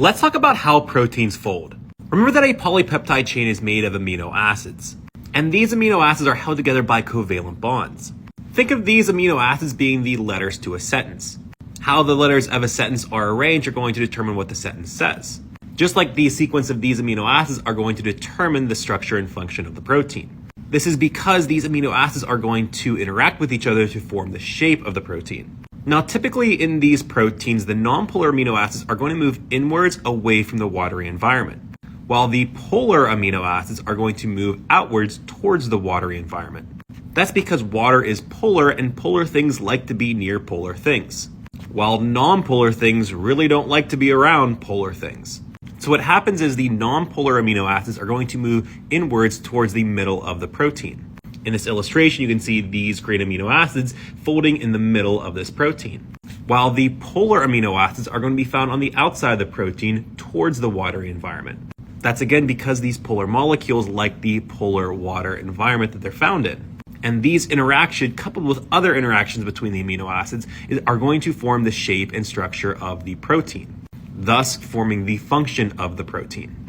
Let's talk about how proteins fold. Remember that a polypeptide chain is made of amino acids, and these amino acids are held together by covalent bonds. Think of these amino acids being the letters to a sentence. How the letters of a sentence are arranged are going to determine what the sentence says. Just like the sequence of these amino acids are going to determine the structure and function of the protein. This is because these amino acids are going to interact with each other to form the shape of the protein. Now, typically in these proteins, the nonpolar amino acids are going to move inwards away from the watery environment, while the polar amino acids are going to move outwards towards the watery environment. That's because water is polar, and polar things like to be near polar things, while nonpolar things really don't like to be around polar things. So what happens is the nonpolar amino acids are going to move inwards towards the middle of the protein. In this illustration, you can see these green amino acids folding in the middle of this protein, while the polar amino acids are going to be found on the outside of the protein towards the watery environment. That's again because these polar molecules like the polar water environment that they're found in. And these interactions, coupled with other interactions between the amino acids, are going to form the shape and structure of the protein, thus forming the function of the protein.